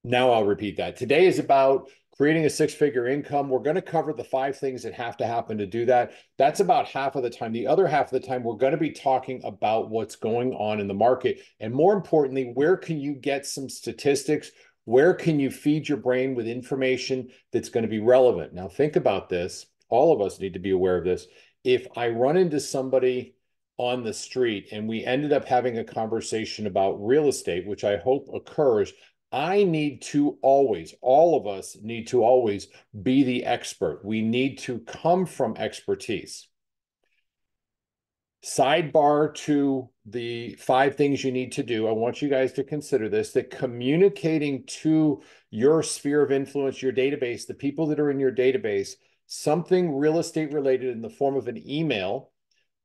Now I'll repeat that. Today is about creating a six-figure income. We're going to cover the 5 things that have to happen to do that. That's about half of the time. The other half of the time, we're going to be talking about what's going on in the market. And more importantly, where can you get some statistics? Where can you feed your brain with information that's going to be relevant? Now, think about this. All of us need to be aware of this. If I run into somebody on the street and we ended up having a conversation about real estate, which I hope occurs, I need to always, all of us need to always be the expert. We need to come from expertise. Sidebar to the 5 things you need to do. I want you guys to consider this, that communicating to your sphere of influence, your database, the people that are in your database, something real estate related in the form of an email,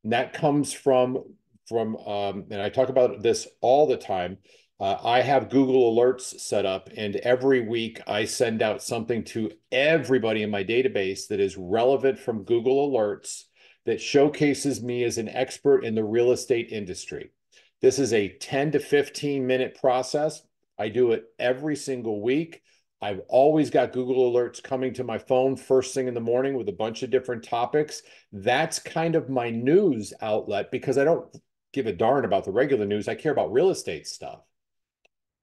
and that comes and I talk about this all the time. I have Google Alerts set up, and every week I send out something to everybody in my database that is relevant from Google Alerts that showcases me as an expert in the real estate industry. This is a 10 to 15-minute process. I do it every single week. I've always got Google Alerts coming to my phone first thing in the morning with a bunch of different topics. That's kind of my news outlet because I don't give a darn about the regular news. I care about real estate stuff.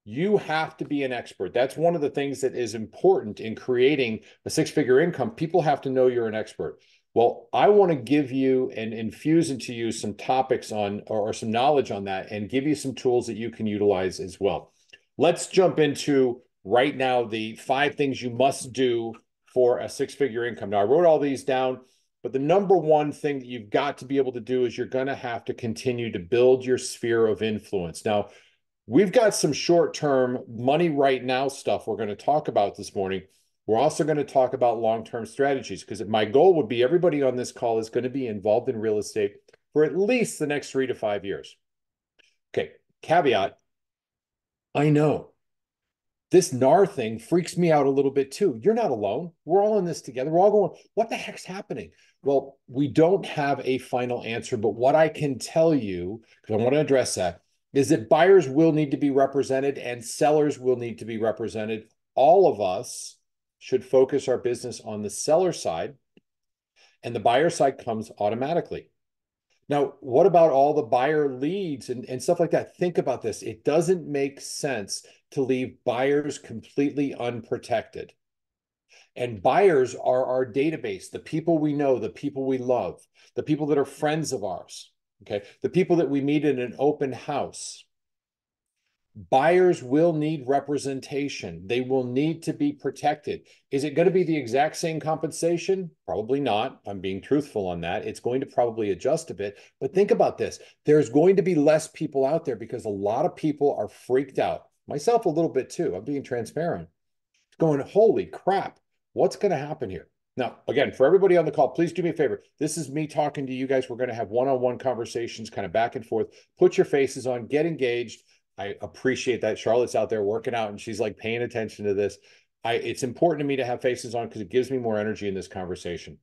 You have to be an expert. That's one of the things that is important in creating a six-figure income. People have to know you're an expert. Well, I want to give you and infuse into you some topics on or some knowledge on that and give you some tools that you can utilize as well. Let's jump into right now the 5 things you must do for a six-figure income. Now, I wrote all these down, but the number one thing that you've got to be able to do is you're going to have to continue to build your sphere of influence. Now, we've got some short-term money right now stuff we're going to talk about this morning. We're also going to talk about long-term strategies because my goal would be everybody on this call is going to be involved in real estate for at least the next 3 to 5 years. Okay, caveat, I know this NAR thing freaks me out a little bit too. You're not alone. We're all in this together. We're all going, what the heck's happening? Well, we don't have a final answer, but what I can tell you, because I want to address that, is that buyers will need to be represented and sellers will need to be represented. All of us should focus our business on the seller side, and the buyer side comes automatically. Now, what about all the buyer leads and stuff like that? Think about this. It doesn't make sense to leave buyers completely unprotected. And buyers are our database, the people we know, the people we love, the people that are friends of ours, okay? The people that we meet in an open house. Buyers will need representation. They will need to be protected. Is it going to be the exact same compensation? Probably not. I'm being truthful on that. It's going to probably adjust a bit. But think about this. There's going to be less people out there because a lot of people are freaked out. Myself a little bit too. I'm being transparent. Going, holy crap, what's going to happen here? Now, again, for everybody on the call, please do me a favor. This is me talking to you guys. We're going to have one-on-one conversations kind of back and forth. Put your faces on, get engaged. I appreciate that. Charlotte's out there working out and she's like paying attention to this. It's important to me to have faces on because it gives me more energy in this conversation.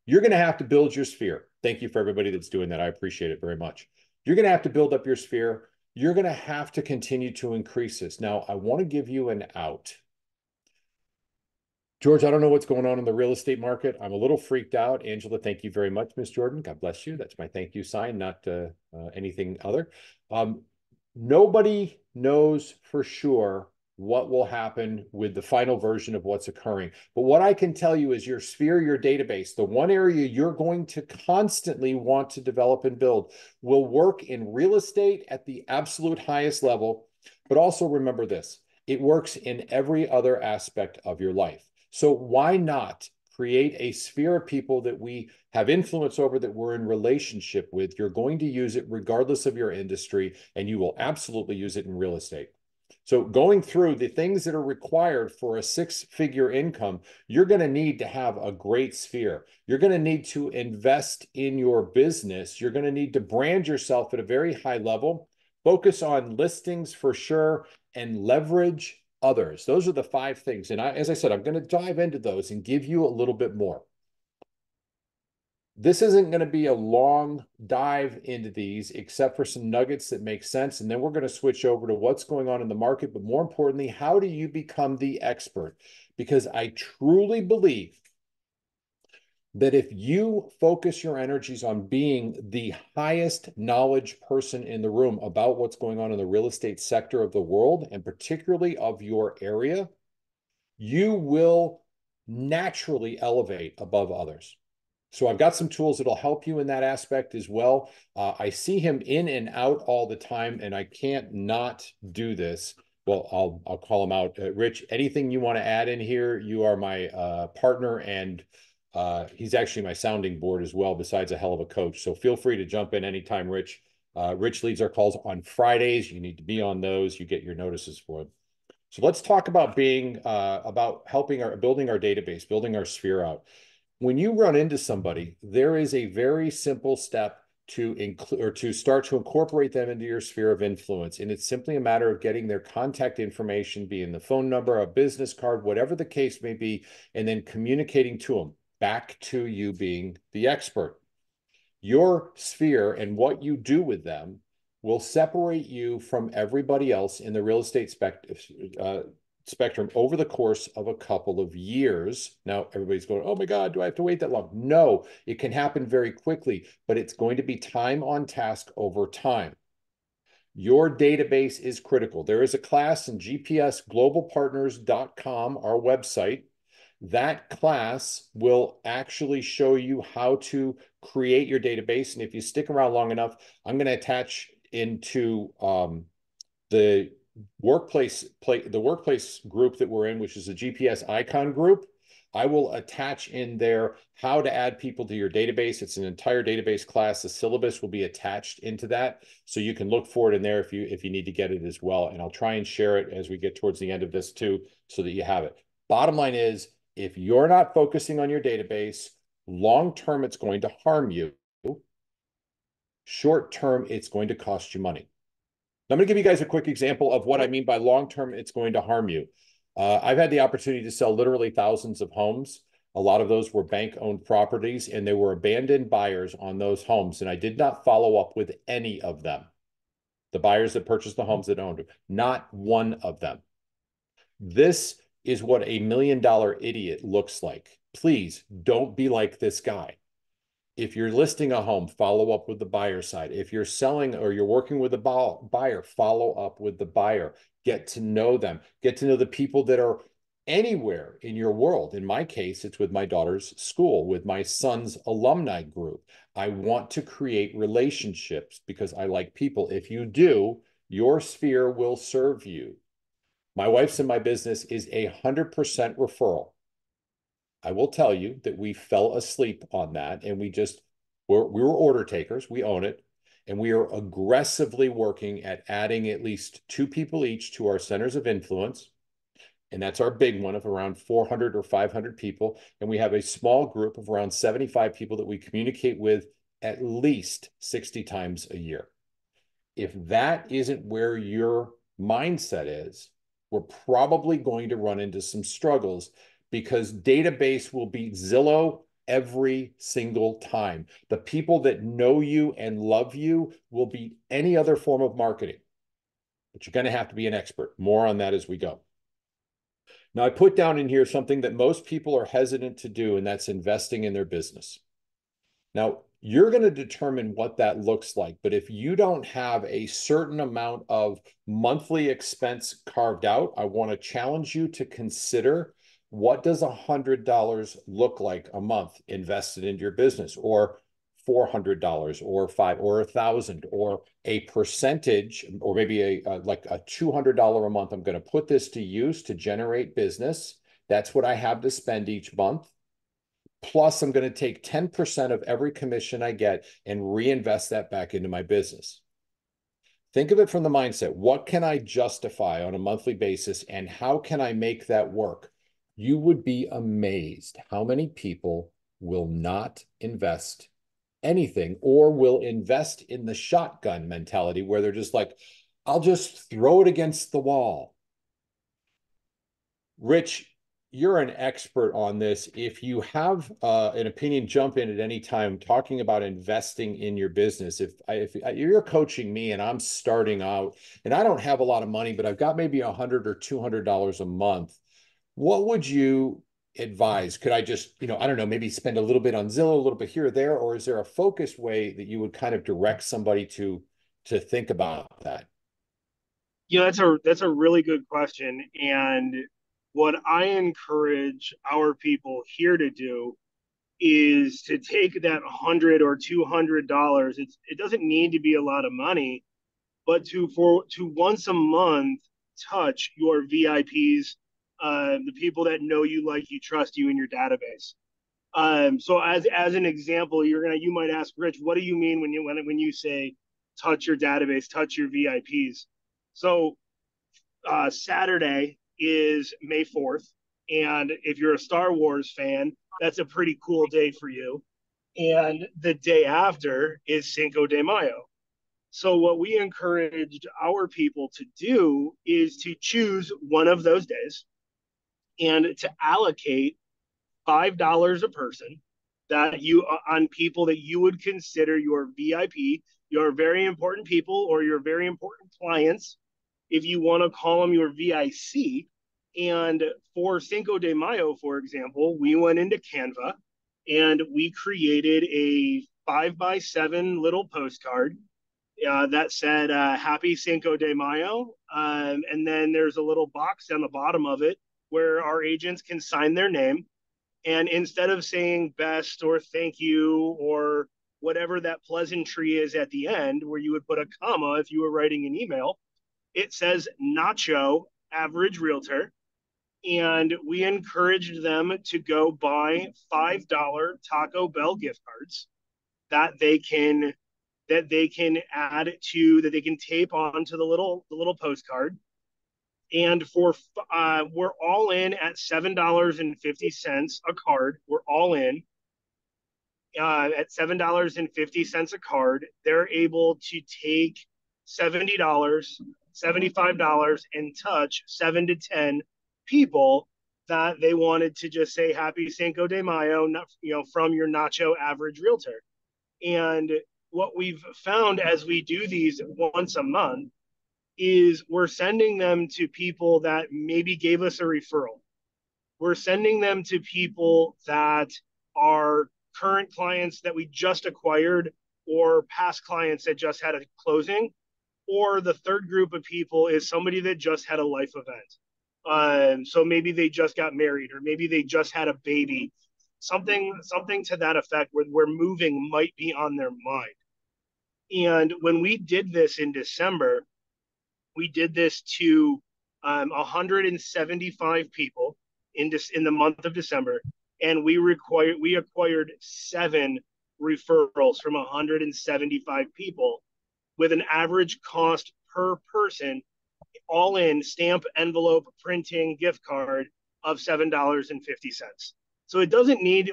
You're going to have to build your sphere. Thank you for everybody that's doing that. I appreciate it very much. You're going to have to build up your sphere. You're going to have to continue to increase this. Now, I want to give you an out. George, I don't know what's going on in the real estate market. I'm a little freaked out. Angela, thank you very much, Miss Jordan. God bless you. That's my thank you sign, not anything other. Nobody knows for sure what will happen with the final version of what's occurring. But what I can tell you is your sphere, your database, the one area you're going to constantly want to develop and build will work in real estate at the absolute highest level. But also remember this, it works in every other aspect of your life. So why not create a sphere of people that we have influence over, that we're in relationship with? You're going to use it regardless of your industry, and you will absolutely use it in real estate. So going through the things that are required for a six-figure income, you're going to need to have a great sphere. You're going to need to invest in your business. You're going to need to brand yourself at a very high level, focus on listings for sure, and leverage others. Those are the 5 things. And as I said, I'm going to dive into those and give you a little bit more. This isn't going to be a long dive into these, except for some nuggets that make sense. And then we're going to switch over to what's going on in the market. But more importantly, how do you become the expert? Because I truly believe that if you focus your energies on being the highest knowledge person in the room about what's going on in the real estate sector of the world, and particularly of your area, you will naturally elevate above others. So I've got some tools that'll help you in that aspect as well. I see him in and out all the time, and I can't not do this. Well, I'll call him out. Rich, anything you want to add in here? You are my partner, and he's actually my sounding board as well, besides a hell of a coach. So feel free to jump in anytime, Rich. Rich leads our calls on Fridays. You need to be on those. You get your notices for them. So let's talk about about helping building our database, building our sphere out. When you run into somebody, there is a very simple step to include or to start to incorporate them into your sphere of influence. And it's simply a matter of getting their contact information, being the phone number, a business card, whatever the case may be, and then communicating to them back to you being the expert. Your sphere and what you do with them will separate you from everybody else in the real estate spectrum over the course of a couple of years. Now, everybody's going, oh my God, do I have to wait that long? No, it can happen very quickly, but it's going to be time on task over time. Your database is critical. There is a class in gpsglobalpartners.com, our website. That class will actually show you how to create your database. And if you stick around long enough, I'm going to attach into the workplace group that we're in, which is the GPS icon group. I will attach in there how to add people to your database. It's an entire database class. The syllabus will be attached into that, so you can look for it in there if you need to get it as well. And I'll try and share it as we get towards the end of this too, so that you have it. Bottom line is, if you're not focusing on your database, long term, it's going to harm you. Short term, it's going to cost you money. I'm going to give you guys a quick example of what I mean by long term, it's going to harm you. I've had the opportunity to sell literally thousands of homes. A lot of those were bank-owned properties, and there were abandoned buyers on those homes, and I did not follow up with any of them. The buyers that purchased the homes that owned them, not one of them. This is what a $1 million idiot looks like. Please don't be like this guy. If you're listing a home, follow up with the buyer side. If you're selling or you're working with a buyer, follow up with the buyer. Get to know them. Get to know the people that are anywhere in your world. In my case, it's with my daughter's school, with my son's alumni group. I want to create relationships because I like people. If you do, your sphere will serve you. My wife's in my business is 100% referral. I will tell you that we fell asleep on that, and we were order takers. We own it, and we are aggressively working at adding at least 2 people each to our centers of influence. And that's our big one of around 400 or 500 people. And we have a small group of around 75 people that we communicate with at least 60 times a year. If that isn't where your mindset is, we're probably going to run into some struggles, because database will beat Zillow every single time. The people that know you and love you will beat any other form of marketing, but you're going to have to be an expert. More on that as we go. Now, I put down in here something that most people are hesitant to do, and that's investing in their business. Now, you're going to determine what that looks like. But if you don't have a certain amount of monthly expense carved out, I want to challenge you to consider, what does $100 look like a month invested into your business, or $400 or $500 or $1,000 or a percentage, or maybe like a $200 a month. I'm going to put this to use to generate business. That's what I have to spend each month. Plus, I'm going to take 10% of every commission I get and reinvest that back into my business. Think of it from the mindset. What can I justify on a monthly basis, and how can I make that work? You would be amazed how many people will not invest anything, or will invest in the shotgun mentality, where they're just like, I'll just throw it against the wall. Rich, you're an expert on this. If you have an opinion, jump in at any time talking about investing in your business. If you're coaching me and I'm starting out and I don't have a lot of money, but I've got maybe $100 or $200 a month, what would you advise? Could I just, I don't know, maybe spend a little bit on Zillow, a little bit here or there, or is there a focused way that you would kind of direct somebody to think about that? That's a really good question. And what I encourage our people here to do is to take that $100 or $200. It doesn't need to be a lot of money, but to once a month touch your VIPs, the people that know you, like you, trust you in your database. So as an example, you might ask, Rich, what do you mean when you say touch your database, touch your VIPs? So Saturday is May 4th, and if you're a Star Wars fan, that's a pretty cool day for you. And the day after is Cinco de Mayo. So, what we encouraged our people to do is to choose one of those days and to allocate $5 a person that you on people that you would consider your VIP, your very important people, or your very important clients, if you want to call them your VIC. And for Cinco de Mayo, for example, we went into Canva and we created a 5x7 little postcard that said Happy Cinco de Mayo. And then there's a little box on the bottom of it where our agents can sign their name. And instead of saying best or thank you or whatever that pleasantry is at the end, where you would put a comma if you were writing an email, it says Nacho, average realtor. And we encouraged them to go buy $5 Taco Bell gift cards that they can that they can tape onto the little postcard. And we're all in at $7.50 a card. We're all in at $7.50 a card. They're able to take $70, $75, and touch 7 to 10 people that they wanted to just say Happy Cinco de Mayo, from your Nacho average realtor. And what we've found as we do these once a month is we're sending them to people that maybe gave us a referral. We're sending them to people that are current clients that we just acquired or past clients that just had a closing. Or the third group of people is somebody that just had a life event. So maybe they just got married or maybe they just had a baby, something to that effect where moving might be on their mind. And when we did this in December, we did this to 175 people in the month of December, and we acquired 7 referrals from 175 people with an average cost per person, all in stamp, envelope, printing, gift card of $7.50. So it doesn't need,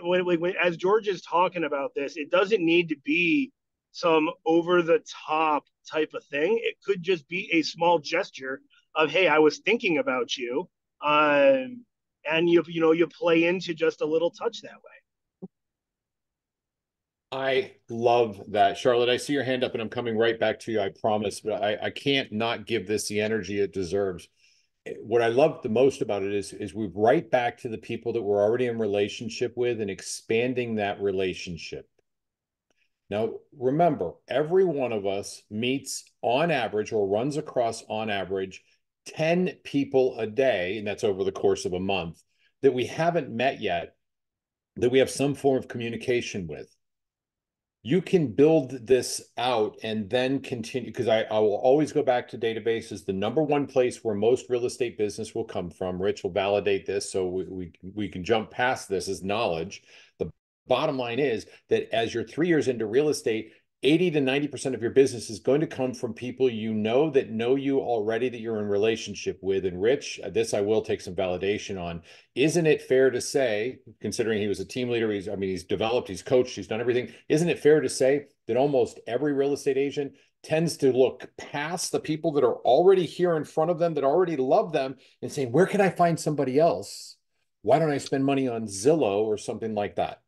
as George is talking about this, it doesn't need to be some over the top type of thing. It could just be a small gesture of, hey, I was thinking about you. And you play into just a little touch that way. I love that. Charlotte, I see your hand up and I'm coming right back to you, I promise, but I can't not give this the energy it deserves. What I love the most about it is we're right back to the people that we're already in relationship with and expanding that relationship. Now, remember, every one of us meets on average or runs across on average 10 people a day, and that's over the course of a month, that we haven't met yet, that we have some form of communication with. You can build this out and then continue, because I will always go back to databases. The number one place where most real estate business will come from, Rich will validate this, so we can jump past this, is knowledge. The bottom line is that as you're 3 years into real estate, 80 to 90% of your business is going to come from people you know that know you already, that you're in relationship with. And Rich, this I will take some validation on. Isn't it fair to say, considering he was a team leader, he's developed, he's coached, he's done everything. Isn't it fair to say that almost every real estate agent tends to look past the people that are already here in front of them, that already love them, and saying, where can I find somebody else why don't I spend money on Zillow or something like that?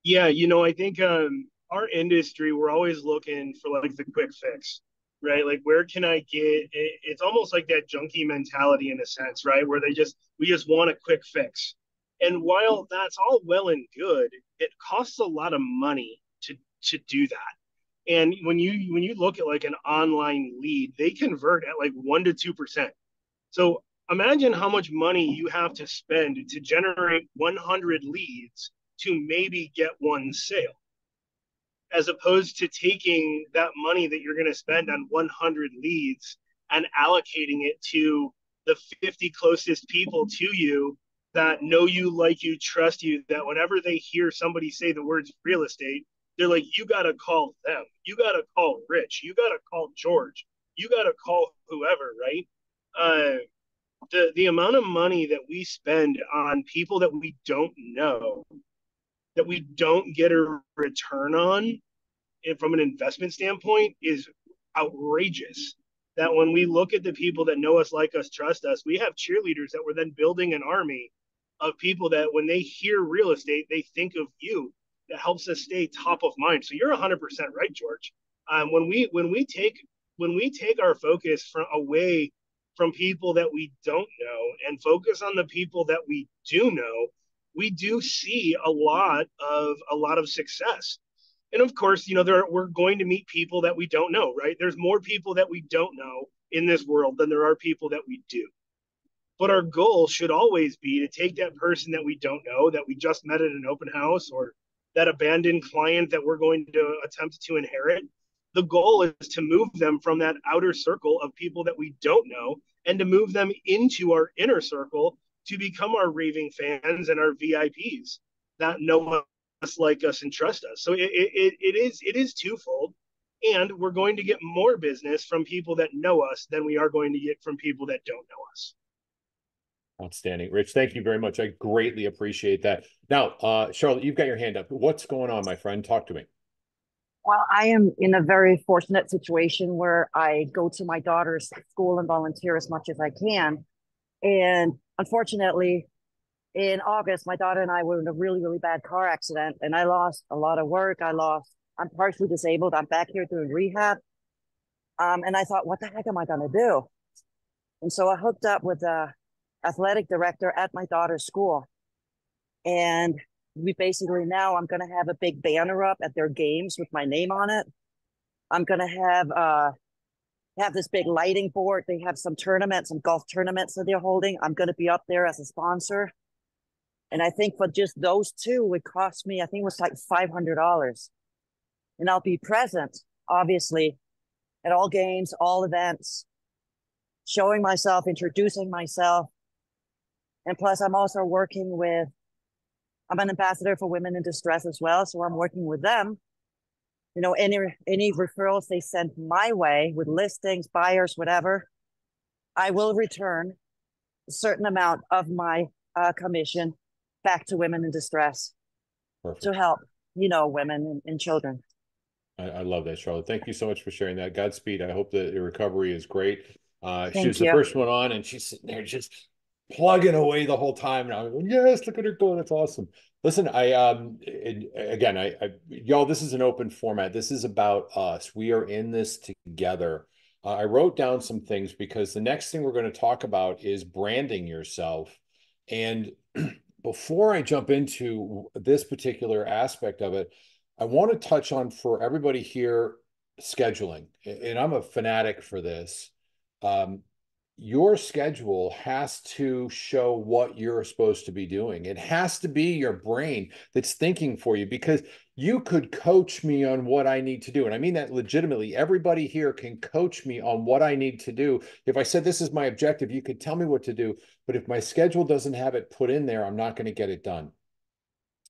Yeah, I think our industry, we're always looking for like the quick fix, right? Like where can I get it's almost like that junkie mentality in a sense, right? Where we just want a quick fix. And while that's all well and good, it costs a lot of money to do that. And when you look at like an online lead, they convert at like 1 to 2%. So imagine how much money you have to spend to generate 100 leads to maybe get one sale, as opposed to taking that money that you're going to spend on 100 leads and allocating it to the 50 closest people to you that know you, like you, trust you, that whenever they hear somebody say the words real estate, they're like, you got to call them. You got to call Rich. You got to call George. You got to call whoever, right? The amount of money that we spend on people that we don't know, that we don't get a return on, and from an investment standpoint, is outrageous. That when we look at the people that know us, like us, trust us, we have cheerleaders that we're then building an army of people that when they hear real estate, they think of you. That helps us stay top of mind. So you're 100% right, George. When we take our focus from away from people that we don't know and focus on the people that we do know, we do see a lot of success. And of course, we're going to meet people that we don't know, right? There's more people that we don't know in this world than there are people that we do. But our goal should always be to take that person that we don't know, that we just met at an open house, or that abandoned client that we're going to attempt to inherit. The goal is to move them from that outer circle of people that we don't know and to move them into our inner circle to become our raving fans and our VIPs that know us, like us, and trust us. So it is twofold. And we're going to get more business from people that know us than we are going to get from people that don't know us. Outstanding. Rich, thank you very much. I greatly appreciate that. Now, Charlotte, you've got your hand up. What's going on, my friend? Talk to me. Well, I am in a very fortunate situation where I go to my daughter's school and volunteer as much as I can. And unfortunately, in August, my daughter and I were in a really, really bad car accident, and I lost a lot of work. I'm partially disabled. I'm back here doing rehab. And I thought, what the heck am I going to do? And so I hooked up with the athletic director at my daughter's school. And we basically now I'm going to have a big banner up at their games with my name on it. I'm going to have this big lighting board. They have some tournaments, some golf tournaments that they're holding. I'm going to be up there as a sponsor. And I think for just those two would cost me, I think it was like $500. And I'll be present, obviously, at all games, all events, showing myself, introducing myself. And plus, I'm an ambassador for women in distress as well. So I'm working with them. Any referrals they send my way with listings, buyers, whatever, I will return a certain amount of my commission back to women in distress to Perfect. help, women and children. I love that, Charlotte. Thank you so much for sharing that. Godspeed. I hope that your recovery is great. She was Thank the you. first one on, and she's sitting there just plugging away the whole time. And I'm going, yes, look at her go. That's awesome. Listen, again, y'all, this is an open format. This is about us. We are in this together. I wrote down some things because the next thing we're going to talk about is branding yourself. And before I jump into this particular aspect of it, I want to touch on for everybody here scheduling. And I'm a fanatic for this. Um, your schedule has to show what you're supposed to be doing. It has to be your brain that's thinking for you because you could coach me on what I need to do. And I mean that legitimately. Everybody here can coach me on what I need to do. If I said, this is my objective, you could tell me what to do. But if my schedule doesn't have it put in there, I'm not going to get it done.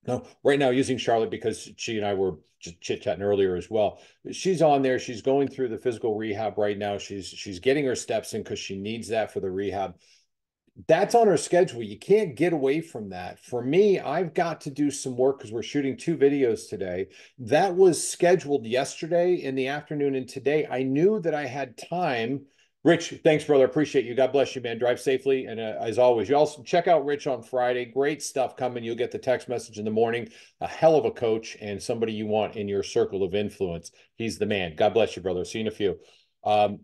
Now, right now, using Charlotte because she and I were just chit-chatting earlier as well. She's on there. She's going through the physical rehab right now. She's getting her steps in because she needs that for the rehab. That's on her schedule. You can't get away from that. For me, I've got to do some work because we're shooting 2 videos today. That was scheduled yesterday in the afternoon, and today I knew that I had time Rich, thanks, brother. Appreciate you. God bless you, man. Drive safely. And as always, you also check out Rich on Friday. Great stuff coming. You'll get the text message in the morning. A hell of a coach and somebody you want in your circle of influence. He's the man. God bless you, brother. See you in a few. Um,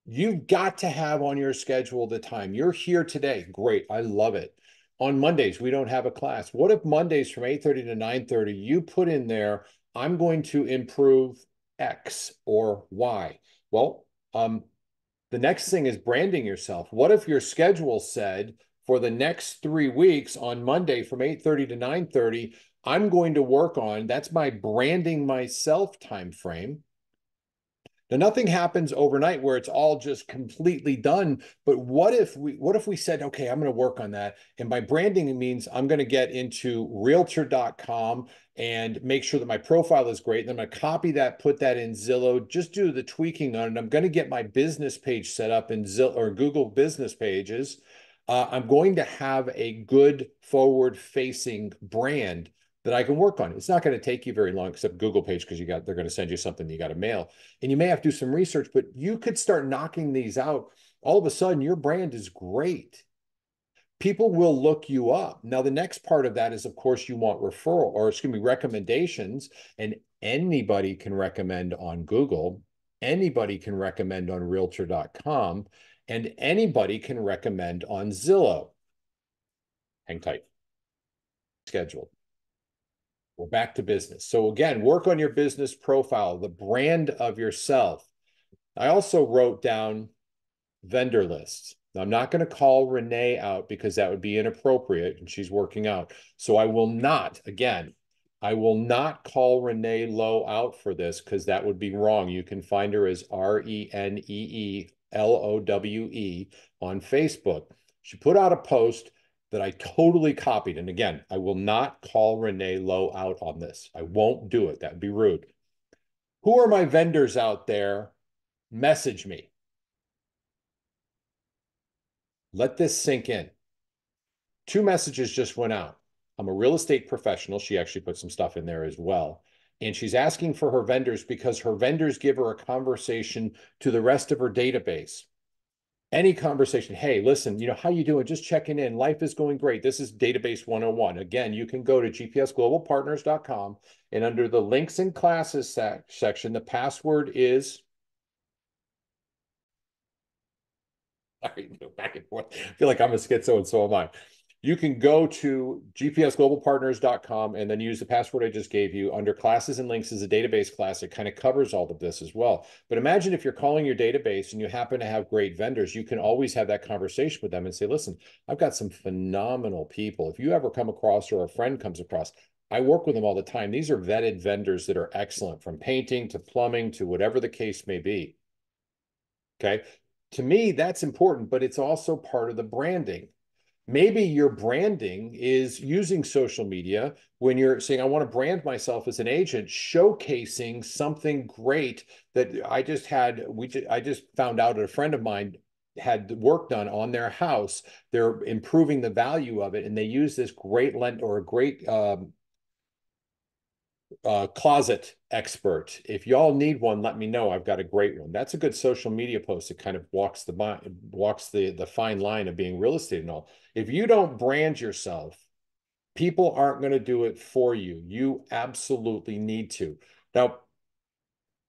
you've got to have on your schedule the time. You're here today. Great. I love it. On Mondays, we don't have a class. What if Mondays from 8:30 to 9:30, you put in there, I'm going to improve X or Y? Well, the next thing is branding yourself. What if your schedule said for the next 3 weeks on Monday from 8:30 to 9:30, I'm going to work on, that's my branding myself time frame. Now, nothing happens overnight where it's all just completely done. But what if we said, okay, I'm going to work on that. And by branding, it means I'm going to get into realtor.com and make sure that my profile is great. And then I'm going to copy that, put that in Zillow, just do the tweaking on it. I'm going to get my business page set up in Zillow or Google business pages. I'm going to have a good forward facing brand that I can work on. It's not going to take you very long, except Google page, because they're going to send you something you got to mail. And you may have to do some research, but you could start knocking these out. All of a sudden, your brand is great. People will look you up. Now, the next part of that is, of course, you want referral, or excuse me, recommendations. And anybody can recommend on Google. Anybody can recommend on realtor.com. And anybody can recommend on Zillow. Hang tight. Scheduled. We're back to business. So again, work on your business profile, the brand of yourself. I also wrote down vendor lists. Now, I'm not going to call Renee out because that would be inappropriate and she's working out. So I will not, again, I will not call Renee Lowe out for this because that would be wrong. You can find her as ReneeLowe on Facebook. She put out a post that I totally copied. And again, I will not call Renee Lowe out on this. I won't do it. That would be rude. Who are my vendors out there? Message me. Let this sink in. 2 messages just went out. I'm a real estate professional. She actually put some stuff in there as well. And she's asking for her vendors because her vendors give her a conversation to the rest of her database. Any conversation, hey, listen, how you doing? Just checking in. Life is going great. This is Database 101. Again, you can go to gpsglobalpartners.com and under the links and classes section, the password is, sorry, go back and forth. I feel like I'm a schizo and so am I. You can go to gpsglobalpartners.com and then use the password I just gave you. Under classes and links is a database class. It kind of covers all of this as well. But imagine if you're calling your database and you happen to have great vendors, you can always have that conversation with them and say, listen, I've got some phenomenal people. If you ever come across or a friend comes across, I work with them all the time. These are vetted vendors that are excellent, from painting to plumbing to whatever the case may be. Okay. To me, that's important, but it's also part of the branding. Maybe your branding is using social media when you're saying, I want to brand myself as an agent, showcasing something great that I just found out a friend of mine had work done on their house. They're improving the value of it. And they use this great closet expert. If y'all need one, let me know. I've got a great one. That's a good social media post. It kind of walks the fine line of being real estate and all. If you don't brand yourself, people aren't going to do it for you. You absolutely need to. Now,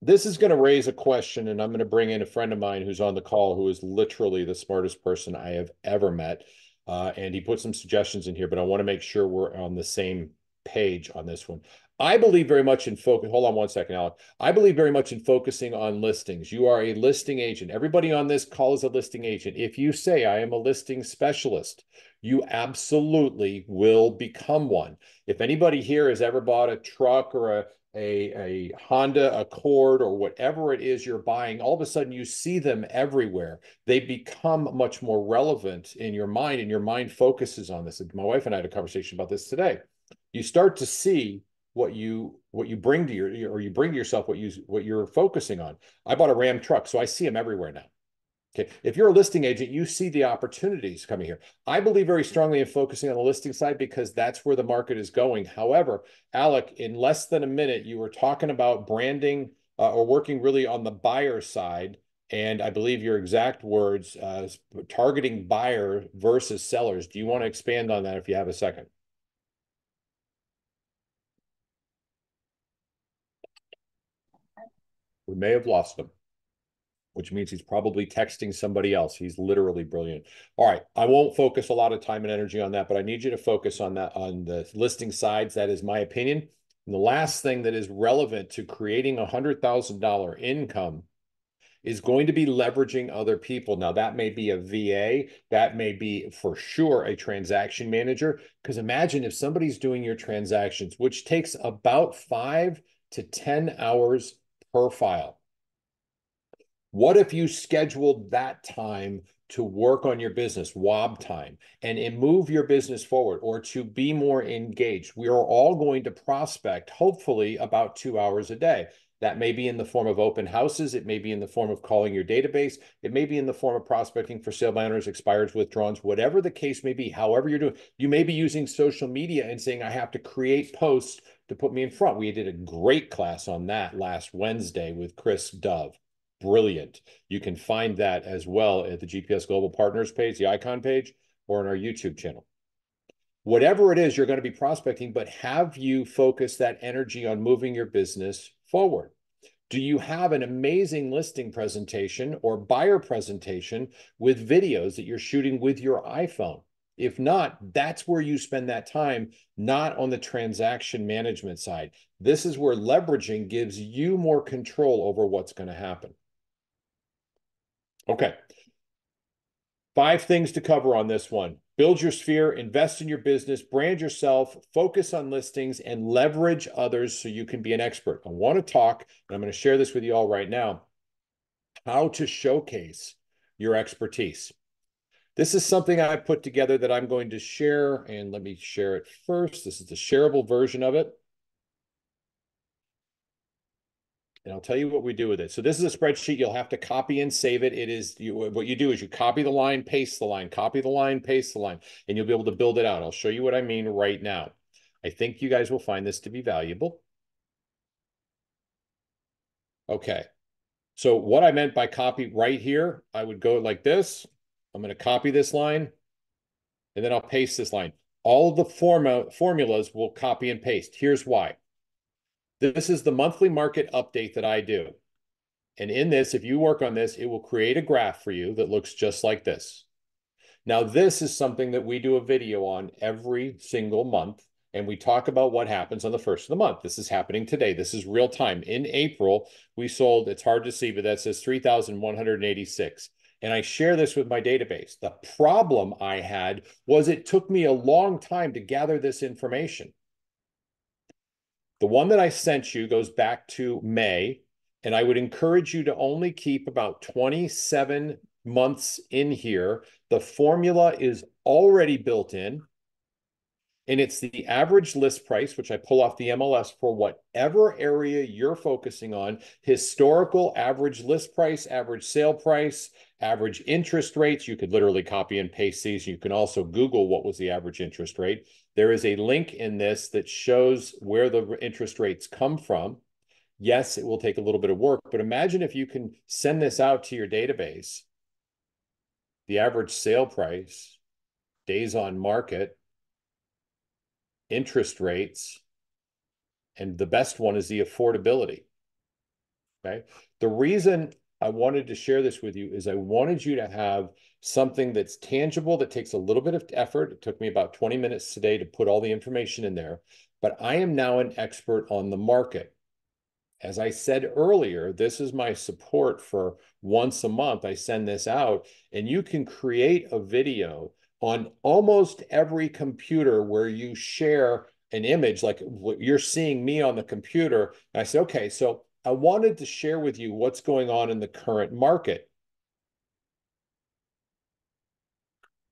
this is going to raise a question, and I'm going to bring in a friend of mine who's on the call who is literally the smartest person I have ever met. And he put some suggestions in here, but I want to make sure we're on the same page on this one. I believe very much in focus. Hold on one second, Alec. I believe very much in focusing on listings. You are a listing agent. Everybody on this call is a listing agent. If you say I am a listing specialist, you absolutely will become one. If anybody here has ever bought a truck or a Honda Accord or whatever it is you're buying, all of a sudden you see them everywhere. They become much more relevant in your mind, and your mind focuses on this. My wife and I had a conversation about this today. You start to see what you bring to you bring to yourself what you're focusing on. I bought a Ram truck, so I see them everywhere now. Okay. If you're a listing agent, you see the opportunities coming here. I believe very strongly in focusing on the listing side because that's where the market is going. However, Alec, in less than a minute, you were talking about branding or working really on the buyer side. And I believe your exact words, targeting buyer versus sellers. Do you want to expand on that if you have a second? We may have lost him, which means he's probably texting somebody else. He's literally brilliant. All right, I won't focus a lot of time and energy on that, but I need you to focus on that, on the listing sides. That is my opinion. And the last thing that is relevant to creating $100,000 income is going to be leveraging other people. Now, that may be a VA, that may be for sure a transaction manager, because imagine if somebody's doing your transactions, which takes about 5 to 10 hours per file. What if you scheduled that time to work on your business, WOB time, and move your business forward, or to be more engaged? We are all going to prospect, hopefully, about 2 hours a day. That may be in the form of open houses. It may be in the form of calling your database. It may be in the form of prospecting for sale by owners, expireds, withdrawals, whatever the case may be. However you're doing, you may be using social media and saying, I have to create posts to put me in front. We did a great class on that last Wednesday with Chris Dove. Brilliant. You can find that as well at the GPS Global Partners page, the icon page, or on our YouTube channel. Whatever it is you're going to be prospecting, but have you focus that energy on moving your business forward? Do you have an amazing listing presentation or buyer presentation with videos that you're shooting with your iPhone? If not, that's where you spend that time, not on the transaction management side. This is where leveraging gives you more control over what's going to happen. Okay. 5 things to cover on this one. Build your sphere, invest in your business, brand yourself, focus on listings, and leverage others so you can be an expert. I want to talk, and I'm going to share this with you all right now, how to showcase your expertise. This is something I put together that I'm going to share, and let me share it first. This is the shareable version of it. And I'll tell you what we do with it. So this is a spreadsheet. You'll have to copy and save it. It is what you do is you copy the line, paste the line, copy the line, paste the line, and you'll be able to build it out. I'll show you what I mean right now. I think you guys will find this to be valuable. Okay. So what I meant by copy right here, I would go like this. I'm going to copy this line, and then I'll paste this line. All of the formulas will copy and paste. Here's why. This is the monthly market update that I do. And in this, if you work on this, it will create a graph for you that looks just like this. Now, this is something that we do a video on every single month, and we talk about what happens on the first of the month. This is happening today. This is real time. In April, we sold, it's hard to see, but that says 3,186. And I share this with my database. The problem I had was it took me a long time to gather this information. The one that I sent you goes back to May, and I would encourage you to only keep about 27 months in here. The formula is already built in, and it's the average list price, which I pull off the MLS for whatever area you're focusing on, historical average list price, average sale price, average interest rates. You could literally copy and paste these. You can also Google what was the average interest rate. There is a link in this that shows where the interest rates come from. Yes, it will take a little bit of work, but imagine if you can send this out to your database, the average sale price, days on market, interest rates, and the best one is the affordability. Okay. The reason I wanted to share this with you is I wanted you to have something that's tangible, that takes a little bit of effort. It took me about 20 minutes today to put all the information in there, but I am now an expert on the market. As I said earlier, this is my support for once a month. I send this out, and you can create a video on almost every computer where you share an image, like you're seeing me on the computer. And I say, okay, so I wanted to share with you what's going on in the current market.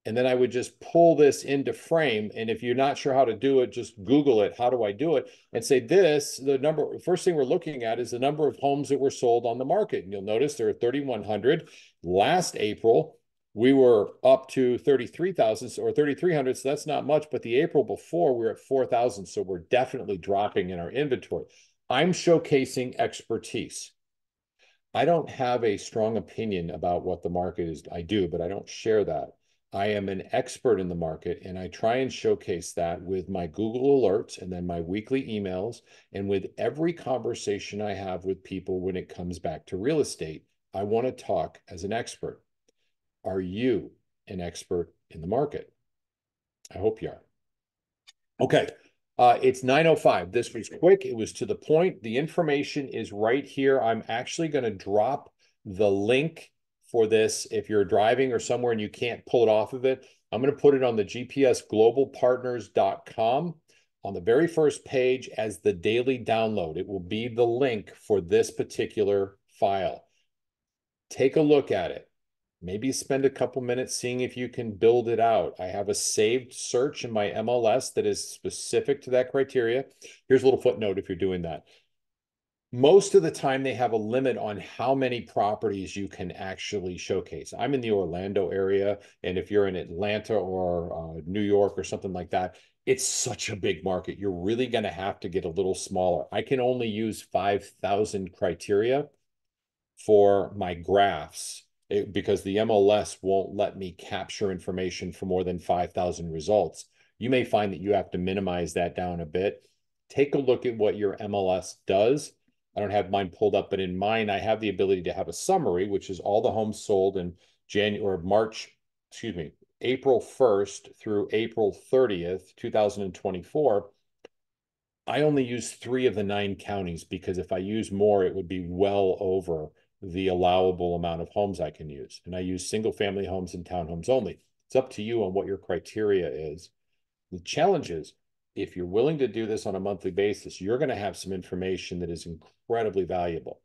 And then I would just pull this into frame. And if you're not sure how to do it, just Google it. How do I do it? And say this, the number, first thing we're looking at is the number of homes that were sold on the market. And you'll notice there are 3,100. Last April, we were up to 33,000 or 3,300. So that's not much. But the April before, we were at 4,000. So we're definitely dropping in our inventory. I'm showcasing expertise. I don't have a strong opinion about what the market is. I do, but I don't share that. I am an expert in the market, and I try and showcase that with my Google alerts and then my weekly emails and with every conversation I have with people when it comes back to real estate. I want to talk as an expert. Are you an expert in the market? I hope you are. Okay. It's 9:05. This was quick. It was to the point. The information is right here. I'm actually going to drop the link for this. If you're driving or somewhere and you can't pull it off of it, I'm going to put it on the gpsglobalpartners.com on the very first page as the daily download. It will be the link for this particular file. Take a look at it. Maybe spend a couple minutes seeing if you can build it out. I have a saved search in my MLS that is specific to that criteria. Here's a little footnote if you're doing that. Most of the time, they have a limit on how many properties you can actually showcase. I'm in the Orlando area, and if you're in Atlanta or New York or something like that, it's such a big market. You're really going to have to get a little smaller. I can only use 5,000 criteria for my graphs because the MLS won't let me capture information for more than 5,000 results. You may find that you have to minimize that down a bit. Take a look at what your MLS does. I don't have mine pulled up, but in mine, I have the ability to have a summary, which is all the homes sold in April 1st through April 30th, 2024. I only use 3 of the 9 counties because if I use more, it would be well over the allowable amount of homes I can use. And I use single family homes and townhomes only. It's up to you on what your criteria is. The challenge is, if you're willing to do this on a monthly basis, you're going to have some information that is incredibly valuable.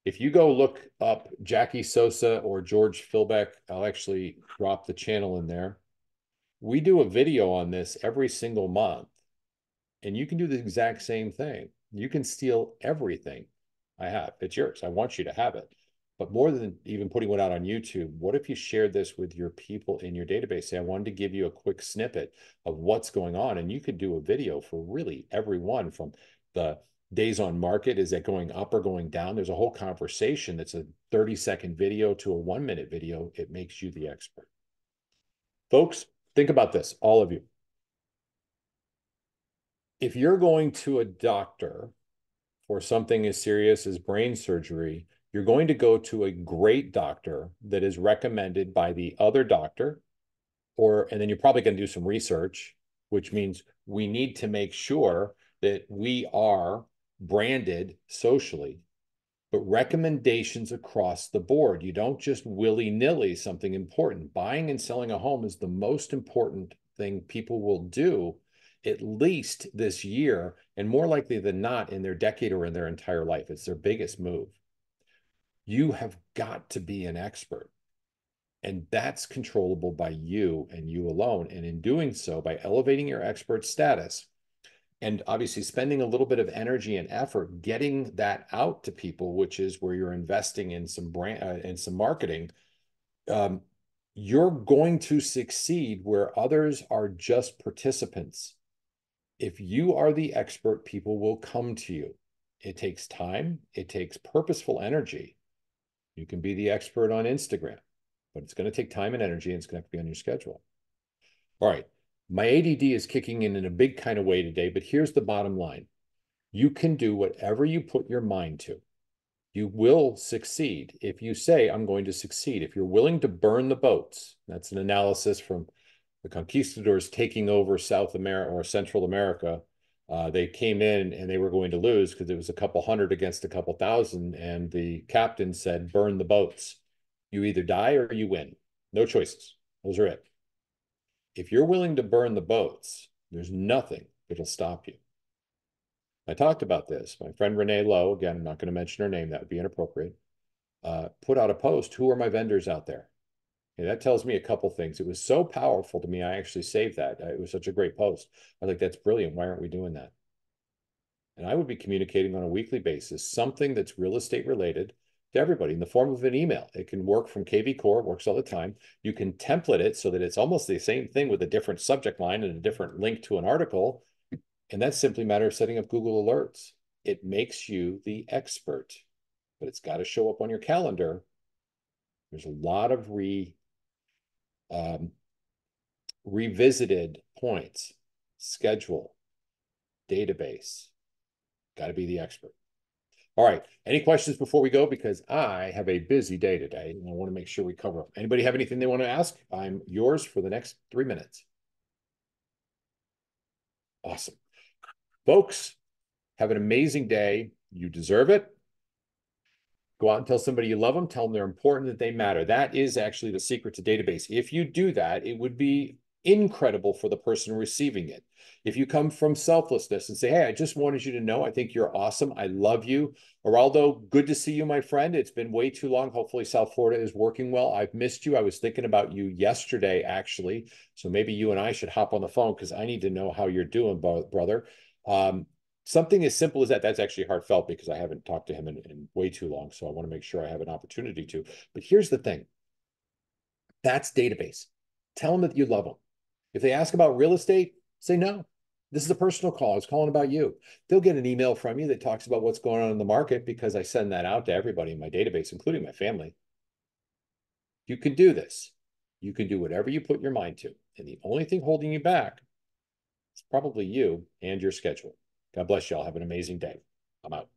If you go look up Jackie Sosa or George Philbeck, I'll actually drop the channel in there. We do a video on this every single month. And you can do the exact same thing. You can steal everything I have. It's yours. I want you to have it. But more than even putting one out on YouTube, what if you shared this with your people in your database? Say, I wanted to give you a quick snippet of what's going on. And you could do a video for really everyone from the days on market. Is that going up or going down? There's a whole conversation that's a 30-second video to a 1-minute video. It makes you the expert. Folks, think about this, all of you. If you're going to a doctor for something as serious as brain surgery, you're going to go to a great doctor that is recommended by the other doctor, and then you're probably going to do some research, which means we need to make sure that we are branded socially, but recommendations across the board. You don't just willy-nilly something important. Buying and selling a home is the most important thing people will do at least this year, and more likely than not in their decade or in their entire life. It's their biggest move. You have got to be an expert, and that's controllable by you and you alone. And in doing so, by elevating your expert status and obviously spending a little bit of energy and effort getting that out to people, which is where you're investing in some brand and some marketing, you're going to succeed where others are just participants. If you are the expert, people will come to you. It takes time. It takes purposeful energy. You can be the expert on Instagram, but it's going to take time and energy, and it's going to have to be on your schedule. All right. My ADD is kicking in a big kind of way today, but here's the bottom line. You can do whatever you put your mind to. You will succeed if you say, I'm going to succeed. If you're willing to burn the boats, that's an analysis from the conquistadors taking over South America or Central America. They came in and they were going to lose because it was a couple hundred against a couple thousand. And the captain said, burn the boats. You either die or you win. No choices. Those are it. If you're willing to burn the boats, there's nothing that'll stop you. I talked about this. My friend Renee Lowe, again, I'm not going to mention her name, that would be inappropriate, put out a post, who are my vendors out there? And that tells me a couple things. It was so powerful to me, I actually saved that. It was such a great post. I was like, that's brilliant. Why aren't we doing that? And I would be communicating on a weekly basis, something that's real estate related to everybody in the form of an email. It can work from KV Core, it works all the time. You can template it so that it's almost the same thing with a different subject line and a different link to an article. And that's simply a matter of setting up Google Alerts. It makes you the expert. but it's got to show up on your calendar. There's a lot of revisited points, schedule, database. Got to be the expert. All right. Any questions before we go? Because I have a busy day today and I want to make sure we cover up. Anybody have anything they want to ask? I'm yours for the next 3 minutes. Awesome. Folks, have an amazing day. You deserve it. Go out and tell somebody you love them. Tell them they're important, that they matter. That is actually the secret to database. If you do that, it would be incredible for the person receiving it. If you come from selflessness and say, hey, I just wanted you to know, I think you're awesome. I love you. Geraldo, good to see you, my friend. It's been way too long. Hopefully South Florida is working well. I've missed you. I was thinking about you yesterday, actually. So maybe you and I should hop on the phone because I need to know how you're doing, brother. Something as simple as that, that's actually heartfelt because I haven't talked to him in way too long. So I want to make sure I have an opportunity to. But here's the thing. That's database. Tell them that you love them. If they ask about real estate, say no. This is a personal call. I was calling about you. They'll get an email from you that talks about what's going on in the market because I send that out to everybody in my database, including my family. You can do this. You can do whatever you put your mind to. And the only thing holding you back is probably you and your schedule. God bless y'all. Have an amazing day. I'm out.